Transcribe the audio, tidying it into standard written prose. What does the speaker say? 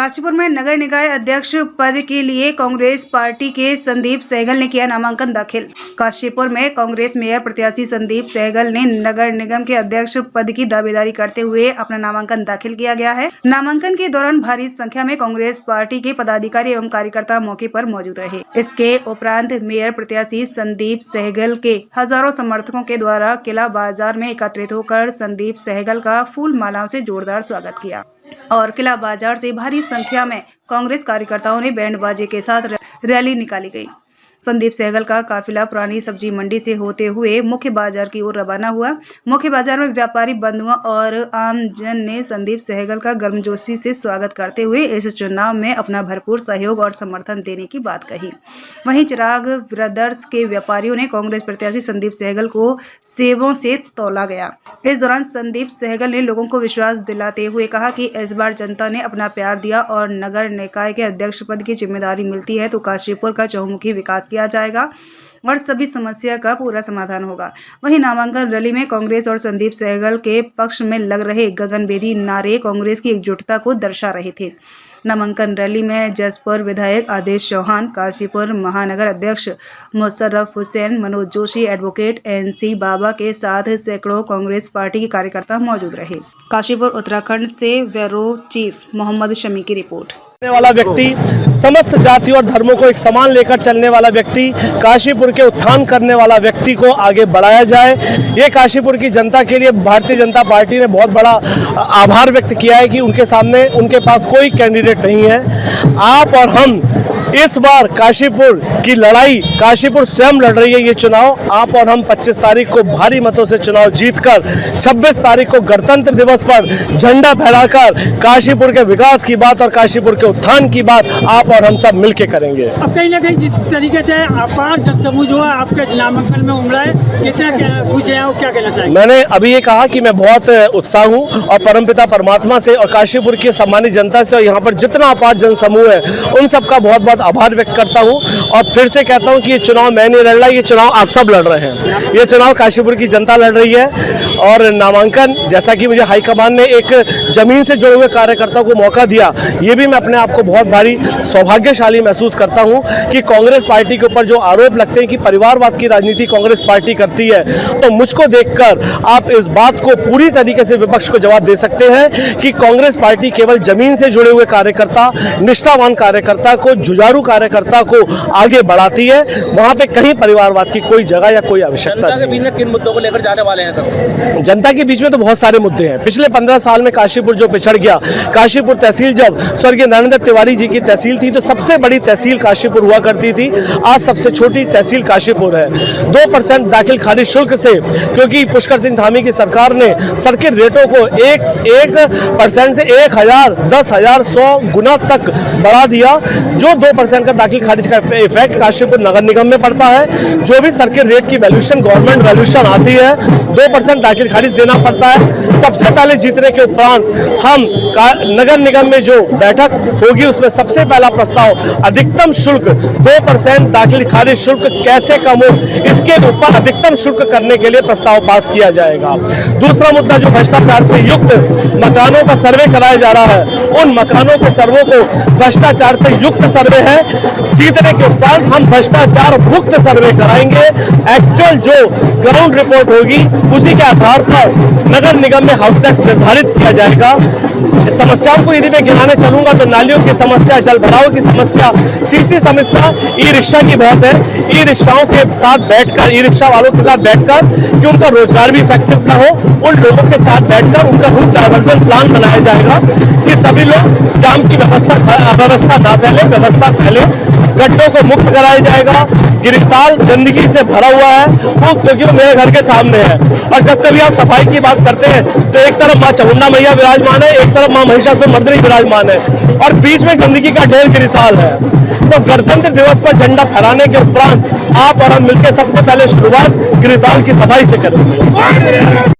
काशीपुर में नगर निकाय अध्यक्ष पद के लिए कांग्रेस पार्टी के संदीप सहगल ने किया नामांकन दाखिल। काशीपुर में कांग्रेस मेयर प्रत्याशी संदीप सहगल ने नगर निगम के अध्यक्ष पद की दावेदारी करते हुए अपना नामांकन दाखिल किया गया है। नामांकन के दौरान भारी संख्या में कांग्रेस पार्टी के पदाधिकारी एवं कार्यकर्ता मौके पर मौजूद रहे। इसके उपरांत मेयर प्रत्याशी संदीप सहगल के हजारों समर्थकों के द्वारा किला बाजार में एकत्रित होकर संदीप सहगल का फूल मालाओं से जोरदार स्वागत किया और किला बाजार से भारी संख्या में कांग्रेस कार्यकर्ताओं ने बैंड बाजे के साथ रैली निकाली गई। संदीप सहगल का काफिला पुरानी सब्जी मंडी से होते हुए मुख्य बाजार की ओर रवाना हुआ। मुख्य बाजार में व्यापारी बंधुओं और आम जन ने संदीप सहगल का गर्मजोशी से स्वागत करते हुए इस चुनाव में अपना भरपूर सहयोग और समर्थन देने की बात कही। वहीं चिराग ब्रदर्स के व्यापारियों ने कांग्रेस प्रत्याशी संदीप सहगल को सेवों से तौला गया। इस दौरान संदीप सहगल ने लोगों को विश्वास दिलाते हुए कहा कि इस बार जनता ने अपना प्यार दिया और नगर निकाय के अध्यक्ष पद की जिम्मेदारी मिलती है तो काशीपुर का चहुमुखी विकास किया जाएगा और सभी समस्या का पूरा समाधान होगा। वहीं नामांकन रैली में कांग्रेस और संदीप सहगल के पक्ष में लग रहे गगनभेदी नारे कांग्रेस की एकजुटता को दर्शा रहे थे। नामांकन रैली में जसपुर विधायक आदेश चौहान, काशीपुर महानगर अध्यक्ष मुशर्रफ हुसैन, मनोज जोशी, एडवोकेट NC बाबा के साथ सैकड़ों कांग्रेस पार्टी के कार्यकर्ता मौजूद रहे। काशीपुर उत्तराखंड से ब्यूरो चीफ मोहम्मद शमी की रिपोर्ट। वाला व्यक्ति, समस्त जाति और धर्मों को एक समान लेकर चलने वाला व्यक्ति, काशीपुर के उत्थान करने वाला व्यक्ति को आगे बढ़ाया जाए। ये काशीपुर की जनता के लिए भारतीय जनता पार्टी ने बहुत बड़ा आभार व्यक्त किया है कि उनके सामने उनके पास कोई कैंडिडेट नहीं है। आप और हम इस बार काशीपुर की लड़ाई, काशीपुर स्वयं लड़ रही है ये चुनाव। आप और हम 25 तारीख को भारी मतों से चुनाव जीतकर 26 तारीख को गणतंत्र दिवस पर झंडा फहराकर काशीपुर के विकास की बात और काशीपुर के उत्थान की बात आप और हम सब मिलके करेंगे। अब कहीं ना कहीं जिस तरीके से अपार जनसमूह जो है आपके नामांकन में उमड़ा है, किसने पूछे हैं, क्या कहना चाहिए? मैंने अभी ये कहा कि मैं बहुत उत्साह हूँ और परमपिता परमात्मा से और काशीपुर की सम्मानित जनता से और यहाँ पर जितना अपार जनसमूह है उन सबका बहुत बहुत आभार व्यक्त करता हूँ। और फिर से कहता हूँ कि ये चुनाव मैं नहीं लड़ रहा, ये चुनाव आप सब लड़ रहे हैं। ये चुनाव काशीपुर की जनता लड़ रही है। और नामांकन, जैसा कि मुझे हाईकमान ने एक जमीन से जुड़े हुए कार्यकर्ता को मौका दिया, ये भी मैं अपने आप को बहुत भारी सौभाग्यशाली महसूस करता हूँ कि कांग्रेस पार्टी के ऊपर जो आरोप लगते हैं कि परिवारवाद की राजनीति कांग्रेस पार्टी करती है, तो मुझको देखकर आप इस बात को पूरी तरीके से विपक्ष को जवाब दे सकते हैं कि कांग्रेस पार्टी केवल जमीन से जुड़े हुए कार्यकर्ता, निष्ठावान कार्यकर्ता को, जुझारू कार्यकर्ता को आगे बढ़ाती है। वहां पे कहीं परिवारवाद की कोई जगह या कोई आवश्यकता नहीं। जनता के बीच में किन मुद्दों को लेकर जाने वाले हैं सर? जनता के बीच में तो बहुत सारे मुद्दे हैं। पिछले 15 साल में काशीपुर जो पिछड़ गया, काशीपुर तहसील जब स्वर्गीय नरेंद्र तिवारी जी की तहसील थी तो सबसे बड़ी तहसील काशीपुर हुआ करती थी, आज सबसे छोटी तहसील काशीपुर है। 2% दाखिल खारिज शुल्क से, क्योंकि पुष्कर सिंह धामी की सरकार ने सर्किट रेटों को 1% से 1000, 10,000, 100 गुना तक बढ़ा दिया। जो 2% का दाखिल खारिज का इफेक्ट काशीपुर नगर निगम में पड़ता है। जो भी सर्किट रेट की वैल्यूएशन, गवर्नमेंट वैल्यूएशन आती है, 2% दाखिल खारिज देना पड़ता है। सबसे पहले जीतने के उपरांत हम नगर निगम में जो बैठक होगी उसमें सबसे पहला प्रस्ताव अधिकतम शुल्क 2% दाखिल खारिज शुल्क कैसे कम हो, इसके ऊपर अधिकतम शुल्क करने के लिए प्रस्ताव पास किया जाएगा। दूसरा मुद्दा जो भ्रष्टाचार से युक्त मकानों का सर्वे कराया जा रहा है, उन मकानों के सर्वे को भ्रष्टाचार से युक्त सर्वे है, जीतने के उपरांत हम भ्रष्टाचार मुक्त सर्वे कराएंगे। एक्चुअल जो ग्राउंड रिपोर्ट होगी उसी के आधार पर नगर निगम में हाउस टैक्स निर्धारित किया जाएगा। समस्याओं को यदि मैं गिनाने चलूंगा तो नालियों की समस्या, जल भराव की समस्या, तीसरी समस्या ई रिक्शा की बहुत है। ई रिक्शाओं के साथ बैठकर, ई रिक्शा वालों के साथ बैठकर कि उनका रोजगार भी इफेक्टिव ना हो, उन लोगों के साथ बैठकर उनका रूट डायवर्जन प्लान बनाया जाएगा कि सभी लोग जाम की व्यवस्था ना फैले, व्यवस्था फैले। गड्ढों को मुक्त कराया जाएगा। गिरिताल गंदगी से भरा हुआ है वो, क्योंकि वो मेरे घर के सामने है। और जब कभी आप सफाई की बात करते हैं तो एक तरफ माँ चामुंडा मैया विराजमान है, एक तरफ माँ महिषासुरमर्दिनी विराजमान है और बीच में गंदगी का ढेर गिरिताल है। तो गणतंत्र दिवस पर झंडा फहराने के उपरांत आप और हम मिलकर सबसे पहले शुरुआत गिरिताल की सफाई से करेंगे।